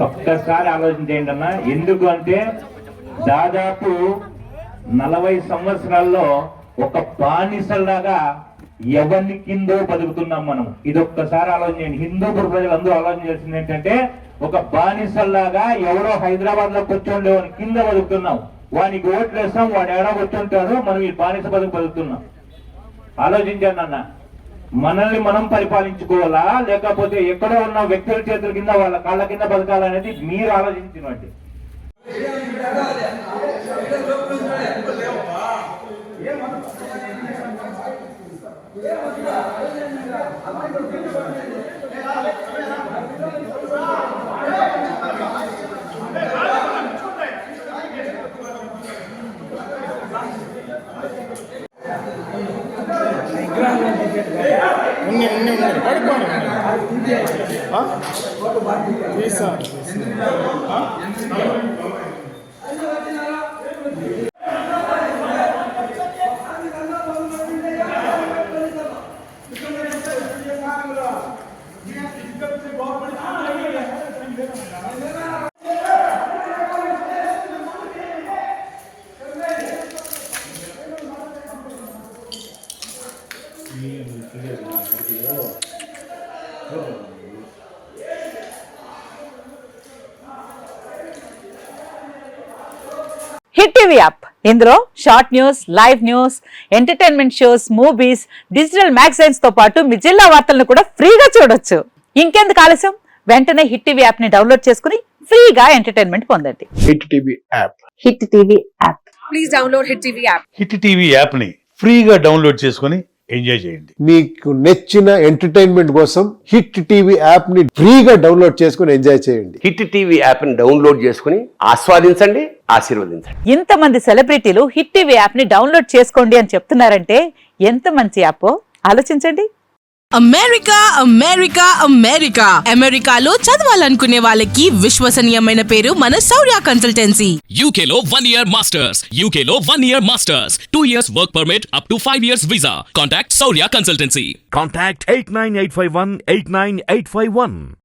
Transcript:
ఒక్కసారి ఆలోచించేయండి అన్న. ఎందుకు అంటే దాదాపు 40 సంవత్సరాల్లో ఒక బానిసలాగా ఎవరిని కిందో బతుకుతున్నాం మనం. ఇది ఒక్కసారి ఆలోచించండి. హిందూపుర ప్రజలందరూ ఆలోచన చేసింది ఏంటంటే ఒక బానిసల్లాగా ఎవరో హైదరాబాద్ లో కూర్చోండి వాడిని కింద బతుకుతున్నాం. వానికి ఓట్లు వేస్తాం, వాడు ఎడా కూర్చుంటాడు, మనం ఈ బానిస బతుకుతున్నాం. ఆలోచించండి అన్న. మనల్ని మనం పరిపాలించుకోవాలా లేకపోతే ఎక్కడో ఉన్న వ్యక్తుల చేతుల కింద వాళ్ళ కాళ్ళ కింద బతకాలనేది మీరు ఆలోచించినట్టు. హిట్ టీవీ యాప్ ఇందులో short news, live news, entertainment shows, movies, digital magazines తో పాటు మీ జిల్లా వార్తలను కూడా ఫ్రీగా చూడొచ్చు. ఇంకెందుకు ఆలస్యం, వెంటనే హిట్ టీవీ యాప్ ని డౌన్లోడ్ చేసుకుని ఫ్రీగా ఎంటర్టైన్మెంట్ పొందండి. Hit TV app. Hit TV app. Please download hit TV app. Hit TV app ని ఫ్రీగా డౌన్లోడ్ చేసుకుని ఎంజాయ్ చేయండి. మీకు నచ్చిన ఎంటర్టైన్మెంట్ కోసం హిట్ టీవీ యాప్ ని ఫ్రీగా డౌన్లోడ్ చేసుకుని ఎంజాయ్ చేయండి. హిట్ టీవీ యాప్ ని డౌన్లోడ్ చేసుకుని ఆస్వాదించండి, ఆశీర్వదించండి. ఇంతమంది సెలబ్రిటీలు హిట్ టీవీ యాప్ ని డౌన్లోడ్ చేసుకోండి అని చెప్తున్నారంటే ఎంత మంచి యాప్ ఆలోచించండి. అమెరికా అమెరికా అమెరికా అమెరికాలో చదవాలనుకునే వాళ్ళకి విశ్వసనీయమైన పేరు మన శౌర్య కన్సల్టెన్సీ. UK లో 1 year masters. UK లో 1 year masters. 2 years work permit up to 5 years visa. Contact Saurya Consultancy. Contact 89851 89851.